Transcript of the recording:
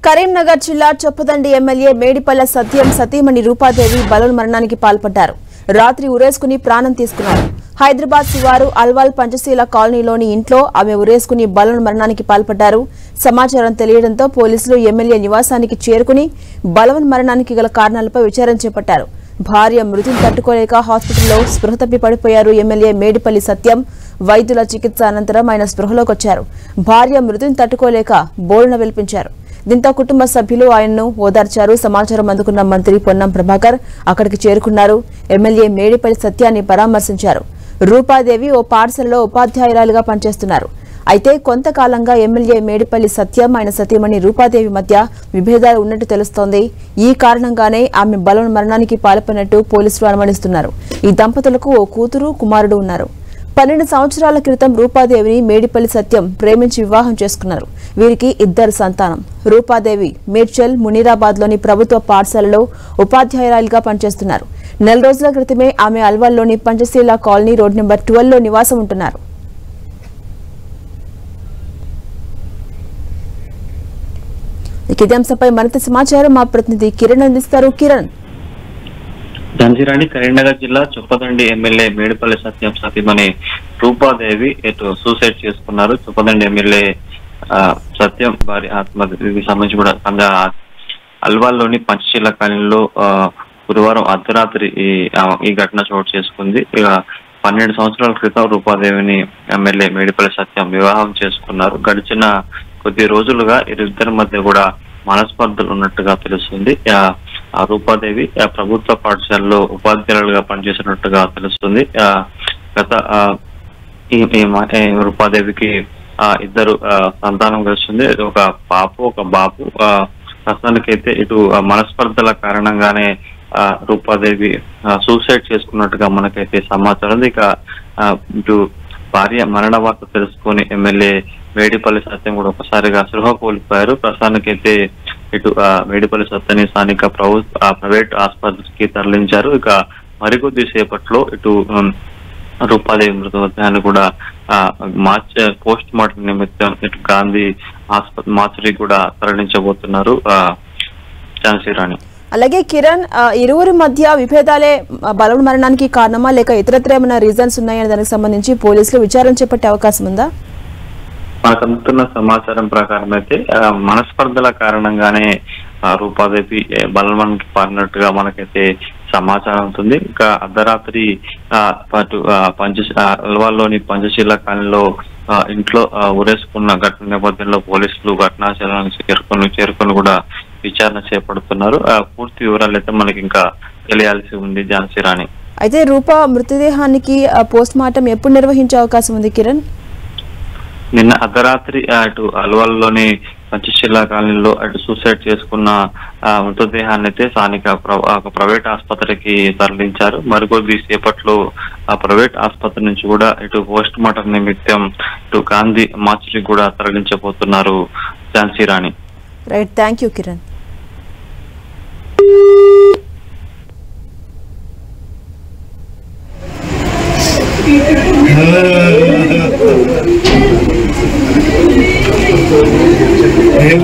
కరీంనగర్ జిల్లా చొప్పదండి ఎమ్మెల్యే మేడిపల్ల సత్యం సతీమణి రూపాదేవి బలవన్మరణానికి పాల్పడ్డారు. రాత్రి ఉరేసుకుని ప్రాణం తీసుకున్నారు. హైదరాబాద్ శివారు అల్వాల్ పంచశీల కాలనీలోని ఇంట్లో ఆమె ఉరేసుకుని బలవన్మరణానికి పాల్పడ్డారు. సమాచారం తెలియడంతో పోలీసులు ఎమ్మెల్యే నివాసానికి చేరుకుని బలవన్మరణానికి గల కారణాలపై విచారణ చేపట్టారు. భార్య మృతిని తట్టుకోలేక హాస్పిటల్లో స్పృహ తప్పి పడిపోయారు. ఎమ్మెల్యే మేడిపల్లి సత్యం వైద్యుల చికిత్స అనంతరం ఆయన స్పృహలోకి వచ్చారు. భార్య మృతిని తట్టుకోలేక బోరున వెలిపించారు. దీంతో కుటుంబ సభ్యులు ఆయన్ను ఓదార్చారు. సమాచారం అందుకున్న మంత్రి పొన్నం ప్రభాకర్ అక్కడికి చేరుకున్నారు. ఎమ్మెల్యే మేడిపల్లి సత్యాన్ని పరామర్శించారు. రూపాదేవి ఓ పాఠశాలలో ఉపాధ్యాయురాలుగా పనిచేస్తున్నారు. అయితే కొంతకాలంగా ఎమ్మెల్యే మేడిపల్లి సత్యం ఆయన సతీమణి రూపాదేవి మధ్య విభేదాలు ఉన్నట్టు తెలుస్తోంది. ఈ కారణంగానే ఆమె బలవన్మరణానికి పాల్పడినట్టు పోలీసులు అనుమానిస్తున్నారు. ఈ దంపతులకు ఓ కూతురు కుమారుడు ఉన్నారు. 12 సంవత్సరాల క్రితం రూపాదేవిని మేడిపల్లి సత్యం ప్రేమించి వివాహం చేసుకున్నారు. వీరికి 2 సంతానం. రూపాదేవి మేడ్చల్ మునీరాబాద్లోని ప్రభుత్వ పాఠశాలలో ఉపాధ్యాయురాలిగా పనిచేస్తున్నారు. నెల రోజుల క్రితమే ఆమె అల్వాల్లోని పంచశీల కాలనీ రోడ్ నెంబర్ 12లో నివాసం ఉంటున్నారు. ఇదే అంశంపై మరింత సమాచారం మా ప్రతినిధి కిరణ్ అందిస్తారు. కిరణ్, ఝాన్సీరాణి కరీంనగర్ జిల్లా చొప్పదండి ఎమ్మెల్యే మేడిపల్లి సత్యం సతీమణి రూపాదేవి సూసైడ్ చేసుకున్నారు. చొప్పదండి ఎమ్మెల్యే సత్యం వారి ఆత్మహత్యకి సంబంధించి కూడా అల్వాల్లోని పంచశీల కాలనీలో గురువారం అర్ధరాత్రి ఈ ఘటన చోటు చేసుకుంది. 12 సంవత్సరాల క్రితం రూపాదేవిని ఎమ్మెల్యే మేడిపల్లి సత్యం వివాహం చేసుకున్నారు. గడిచిన కొద్ది రోజులుగా ఇద్దరి మధ్య కూడా మనస్పర్ధలు ఉన్నట్టుగా తెలుస్తుంది. ఆ రూపాదేవి ప్రభుత్వ పాఠశాలలో ఉపాధ్యాయులుగా పనిచేసినట్టుగా తెలుస్తుంది. గత రూపాదేవికి 2 సంతానం కలిసింది. ఒక పాప ఒక బాబు. ప్రస్తుతానికైతే ఇటు మనస్పర్ధల కారణంగానే రూపాదేవి సూసైడ్ చేసుకున్నట్టుగా మనకైతే సమాచారం ఉంది. ఇక ఇటు భార్య మరణ వార్త తెలుసుకొని ఎమ్మెల్యే మేడిపల్లి సత్యం కూడా ఒకసారిగా స్పృహ కోల్పోయారు. ప్రస్తుతానికైతే ఇటు మేడిపల్లి సత్యాన్ని స్థానిక ప్రైవేట్ ఆసుపత్రికి తరలించారు. ఇక మరికొద్ది సేపట్లో ఇటు రూపాదేవి మృతదేహాన్ని కూడా పోస్ట్ మార్టం నిమిత్తం ఇటు గాంధీ ఆసుపత్రి మార్చురీ కూడా తరలించబోతున్నారు. ఝాన్సీరాణి, అలాగే కిరణ్, ఇరువురి మధ్య విభేదాలే బలవన్మరణానికి కారణమా లేక ఇతరత్ర ఏమైనా రీజన్స్ ఉన్నాయనే దానికి సంబంధించి పోలీసులు విచారణ చేపట్టే అవకాశం ఉందా? మనకు అందుతున్న సమాచారం ప్రకారం అయితే మనస్పర్ధల కారణంగానే రూపాదేవి బలవన్కి పారినట్టుగా మనకైతే సమాచారం ఉంటుంది. ఇంకా అర్ధరాత్రి అల్వాల్లోని పంచశీల కాలనీలో ఇంట్లో ఉరేసుకున్న ఘటన నేపథ్యంలో పోలీసులు ఘటనా స్థలానికి చేరుకొని కూడా విచారణ చేపడుతున్నారు. పూర్తి వివరాలు అయితే మనకి ఇంకా తెలియాల్సి ఉంది. ఝాన్సీరాణి, అయితే రూపా మృతదేహానికి పోస్ట్ మార్టం ఎప్పుడు నిర్వహించే అవకాశం ఉంది కిరణ్? నిన్న అర్ధరాత్రి అటు అల్వాల్లోని పంచశీల కాలనీలో అటు సూసైడ్ చేసుకున్న మృతదేహాన్ని అయితే స్థానిక ప్రైవేట్ ఆసుపత్రికి తరలించారు. మరికొద్ది సేపట్లో ఆ ప్రైవేట్ ఆసుపత్రి నుంచి కూడా ఇటు పోస్ట్ మార్టం నిమిత్తం ఇటు గాంధీ మార్చురీకి కూడా తరలించబోతున్నారు. Jhansirani, right, thank you Kiran. Hey,